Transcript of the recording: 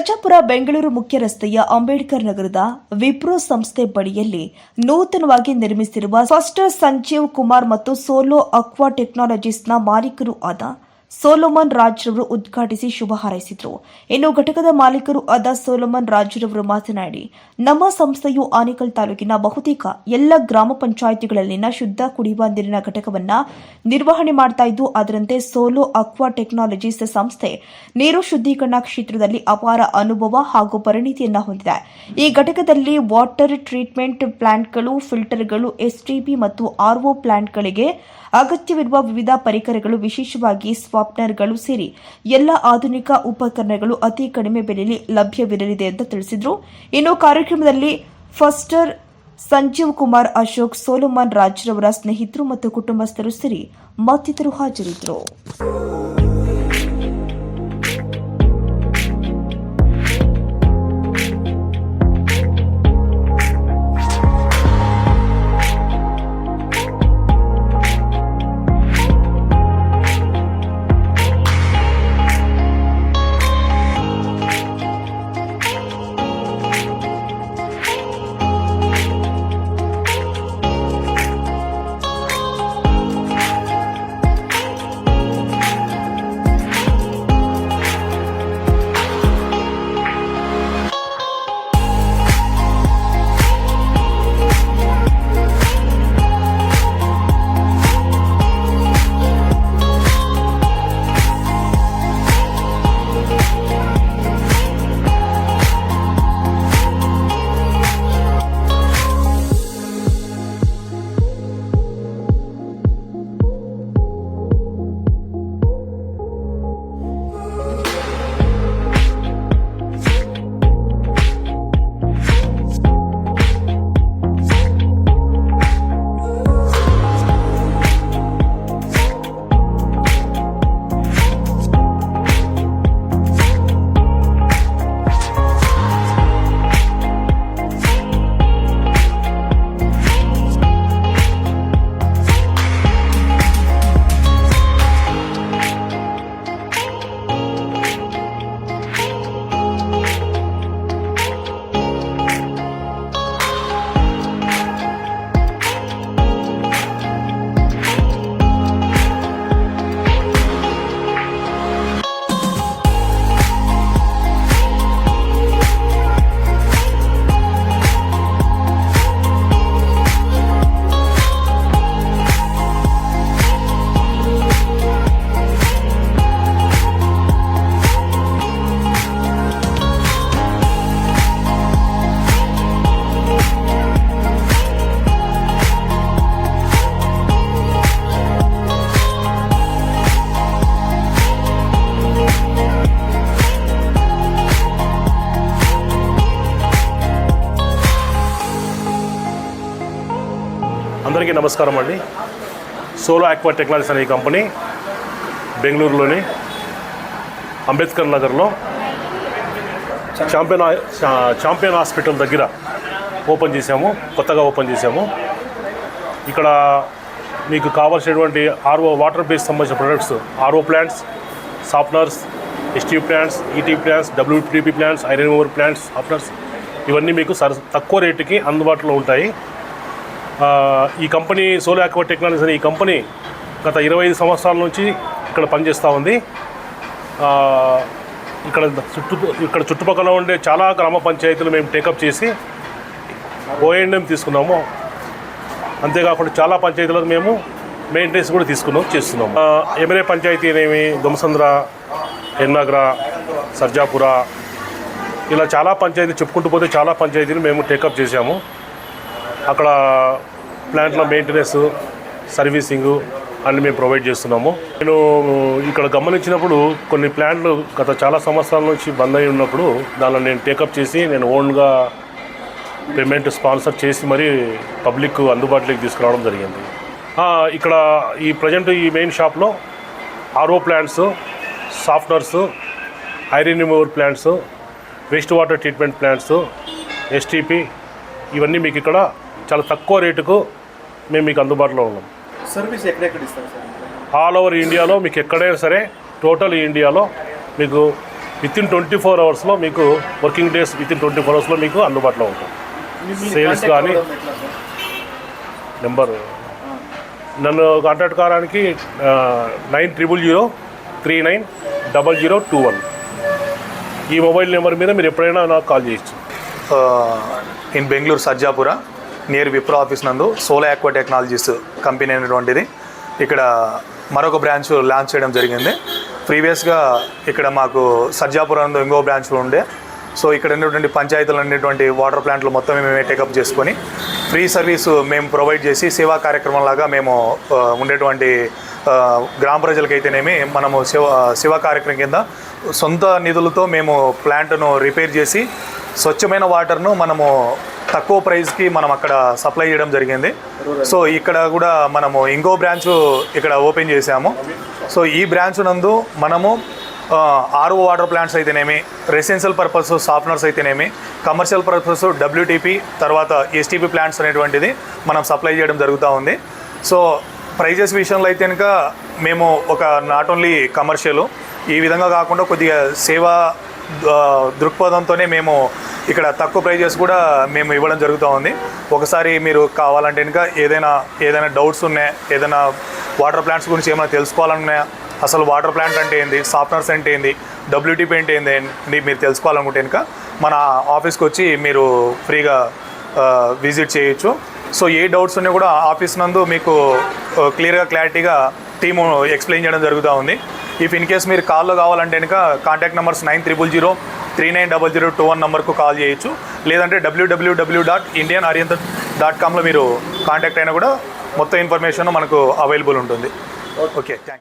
ಸರ್ಜಾಪುರ ಬೆಂಗಳೂರು ಮುಖ್ಯ ರಸ್ತೆಯ ಅಂಬೇಡ್ಕರ್ ನಗರದ ವಿಪ್ರೋ ಸಂಸ್ಥೆ ಬಳಿಯಲ್ಲಿ ನೂತನವಾಗಿ ನಿರ್ಮಿಸಿರುವ ಫಾಸ್ಟರ್ ಸಂಜೀವ್ ಕುಮಾರ್ ಮತ್ತು ಸೋಲೋ ಅಕ್ವಾ ಟೆಕ್ನಾಲಜೀಸ್ನ ಮಾಲೀಕರು ಆದ ಸೋಲೋಮನ್ ರಾಜ್ರವರು ಉದ್ಘಾಟಿಸಿ ಶುಭ ಹಾರೈಸಿದರು. ಇನ್ನು ಘಟಕದ ಮಾಲೀಕರು ಆದ ಸೋಲೋಮನ್ ರಾಜ್ರವರು ಮಾತನಾಡಿ, ನಮ್ಮ ಸಂಸ್ಥೆಯು ಆನೇಕಲ್ ತಾಲೂಕಿನ ಬಹುತೇಕ ಎಲ್ಲ ಗ್ರಾಮ ಪಂಚಾಯಿತಿಗಳಲ್ಲಿನ ಶುದ್ಧ ಕುಡಿಯುವ ನೀರಿನ ಘಟಕವನ್ನು ನಿರ್ವಹಣೆ ಮಾಡ್ತಾ ಇದ್ದು, ಅದರಂತೆ ಸೋಲೋ ಅಕ್ವಾ ಟೆಕ್ನಾಲಜೀಸ್ ಸಂಸ್ಥೆ ನೀರು ಶುದ್ಧೀಕರಣ ಕ್ಷೇತ್ರದಲ್ಲಿ ಅಪಾರ ಅನುಭವ ಹಾಗೂ ಪರಿಣಿತಿಯನ್ನು ಹೊಂದಿದೆ. ಈ ಘಟಕದಲ್ಲಿ ವಾಟರ್ ಟ್ರೀಟ್ಮೆಂಟ್ ಪ್ಲಾಂಟ್ಗಳು, ಫಿಲ್ಟರ್ಗಳು, ಎಸ್ಟಿಪಿ ಮತ್ತು ಆರ್ಒ ಪ್ಲಾಂಟ್ಗಳಿಗೆ ಅಗತ್ಯವಿರುವ ವಿವಿಧ ಪರಿಕರಗಳು, ವಿಶೇಷವಾಗಿ ಸ್ವಾಪ್ನರ್ಗಳು ಸೇರಿ ಎಲ್ಲ ಆಧುನಿಕ ಉಪಕರಣಗಳು ಅತಿ ಕಡಿಮೆ ಬೆಲೆಯಲ್ಲಿ ಲಭ್ಯವಿರಲಿದೆ ಎಂದು ತಿಳಿಸಿದರು. ಇನ್ನು ಕಾರ್ಯಕ್ರಮದಲ್ಲಿ ಫಾಸ್ಟರ್ ಸಂಜೀವ್ ಕುಮಾರ್, ಅಶೋಕ್, ಸೋಲೋಮನ್ ರಾಜ್ರವರ ಸ್ನೇಹಿತರು ಮತ್ತು ಕುಟುಂಬಸ್ಥರು ಸೇರಿ ಮತ್ತಿತರರು ಹಾಜರಿದ್ದರು. అందరికీ నమస్కారం అండి. సోలో ఆక్వా టెక్నాలజీస్ అనే ఈ కంపెనీ బెంగళూరులోని అంబేద్కర్ నగర్లో ఛాంపియన్ హాస్పిటల్ దగ్గర కొత్తగా ఓపెన్ చేసాము. ఇక్కడ మీకు కావాల్సినటువంటి ఆర్ఓ వాటర్ బేస్ సంబంధించిన products, RO plants, softeners, ST plants, ET plants, WTP plants, iron over plants, softeners ఇవన్నీ మీకు తక్కువ రేటుకి అందుబాటులో ఉంటాయి. ఈ కంపెనీ సోలో ఆక్వా టెక్నాలజీస్ అనే ఈ కంపెనీ గత 25 సంవత్సరాల నుంచి ఇక్కడ పనిచేస్తూ ఉంది. ఇక్కడ చుట్టుపక్కల ఉండే చాలా గ్రామ పంచాయతీలు మేము టేకప్ చేసి ఓఎండ్ఎం తీసుకున్నాము. అంతేకాకుండా చాలా పంచాయతీలకు మేము మెయింటెనెన్స్ కూడా చేస్తున్నాము. ఎమరే పంచాయతీ అనేవి, దొమసంద్ర, ఎన్నాగ్ర, సర్జాపుర, ఇలా చాలా పంచాయతీ చెప్పుకుంటూ పోతే చాలా పంచాయతీలు మేము టేకప్ చేసాము. అక్కడ ప్లాంట్లో మెయింటెనెన్స్, సర్వీసింగు అన్ని మేము ప్రొవైడ్ చేస్తున్నాము. నేను ఇక్కడ గమనించినప్పుడు కొన్ని ప్లాంట్లు గత చాలా సంవత్సరాల నుంచి బంద్ అయి ఉన్నప్పుడు దానిలో నేను టేకప్ చేసి నేను ఓన్గా పేమెంట్ స్పాన్సర్ చేసి మరీ పబ్లిక్ అందుబాటులోకి తీసుకురావడం జరిగింది. ఇక్కడ ఈ ప్రజెంట్ ఈ మెయిన్ షాప్లో RO plants, softeners, iron remover plants, waste water treatment plants, STP ఇవన్నీ మీకు ఇక్కడ చాలా తక్కువ రేటుకు మేము మీకు అందుబాటులో ఉన్నాం. సర్వీస్ ఎక్కడెక్కడ ఇస్తారు సార్? ఆల్ ఓవర్ ఇండియాలో మీకు ఎక్కడైనా సరే, టోటల్ ఇండియాలో మీకు వితిన్ 24 అవర్స్లో మీకు వర్కింగ్ డేస్ వితిన్ 24 అవర్స్లో మీకు అందుబాటులో ఉంటుంది. సేల్స్ కానీ నెంబర్ నన్ను కాంటాక్ట్ కావడానికి 9003900021 ఈ మొబైల్ నెంబర్ మీద మీరు ఎప్పుడైనా నాకు కాల్ చేయొచ్చు. In Bengaluru Sajjapura near Wipro office నందు సోలో ఆక్వా టెక్నాలజీస్ కంపెనీ అనేటువంటిది ఇక్కడ మరొక బ్రాంచ్ లాంచ్ చేయడం జరిగింది. ప్రీవియస్గా ఇక్కడ మాకు సజ్జాపురంలో ఇంకో బ్రాంచ్ ఉండే. సో ఇక్కడ ఉన్నటువంటి పంచాయతీలు అనేటువంటి వాటర్ ప్లాంట్లు మొత్తం మేమే టేకప్ చేసుకొని ఫ్రీ సర్వీస్ మేము ప్రొవైడ్ చేసి సేవా కార్యక్రమం లాగా మేము ఉండేటువంటి గ్రామ ప్రజలకైతేనేమి మనము సేవా కార్యక్రమం కింద సొంత నిధులతో మేము ప్లాంట్ను రిపేర్ చేసి స్వచ్ఛమైన వాటర్ను మనము తక్కువ ప్రైస్కి మనం అక్కడ సప్లై చేయడం జరిగింది. సో ఇక్కడ కూడా మనము ఇంకో బ్రాంచ్ ఇక్కడ ఓపెన్ చేసాము. సో ఈ బ్రాంచ్ నందు మనము ఆర్ఓ వాటర్ ప్లాంట్స్ అయితేనేమి, రెసిడెన్షియల్ పర్పస్ సాఫ్ట్నర్స్ అయితేనేమి, కమర్షియల్ పర్పస్ WTP తర్వాత STP ప్లాంట్స్ అనేటువంటిది మనం సప్లై చేయడం జరుగుతూ ఉంది. సో ప్రైజెస్ విషయంలో అయితే కనుక మేము ఒక నాట్ ఓన్లీ కమర్షియల్ ఈ విధంగా కాకుండా కొద్దిగా సేవా దృక్పథంతోనే మేము ఇక్కడ తక్కువ ప్రైజెస్ కూడా మేము ఇవ్వడం జరుగుతూ ఉంది. ఒకసారి మీరు కావాలంటే కనుక ఏదైనా డౌట్స్ ఉన్నాయా, ఏదైనా వాటర్ ప్లాంట్స్ గురించి ఏమైనా తెలుసుకోవాలన్నాయా, అసలు వాటర్ ప్లాంట్ అంటే ఏంది, సాఫ్ట్నర్స్ అంటే ఏంది, WTP అంటే ఏంది మీరు తెలుసుకోవాలనుకుంటే కనుక మన ఆఫీస్కి వచ్చి మీరు ఫ్రీగా విజిట్ చేయొచ్చు. సో ఏ డౌట్స్ ఉన్నా కూడా ఆఫీస్ నందు మీకు క్లారిటీగా టీము ఎక్స్ప్లెయిన్ చేయడం జరుగుతూ ఉంది. ఇఫ్ ఇన్ కేస్ మీరు కాల్లో కావాలంటే కనుక కాంటాక్ట్ నెంబర్స్ 9000390021 నెంబర్కు కాల్ చేయొచ్చు. లేదంటే www.indianoriental.comలో మీరు కాంటాక్ట్ అయినా కూడా మొత్తం ఇన్ఫర్మేషన్ మనకు అవైలబుల్ ఉంటుంది. Okay, thank you.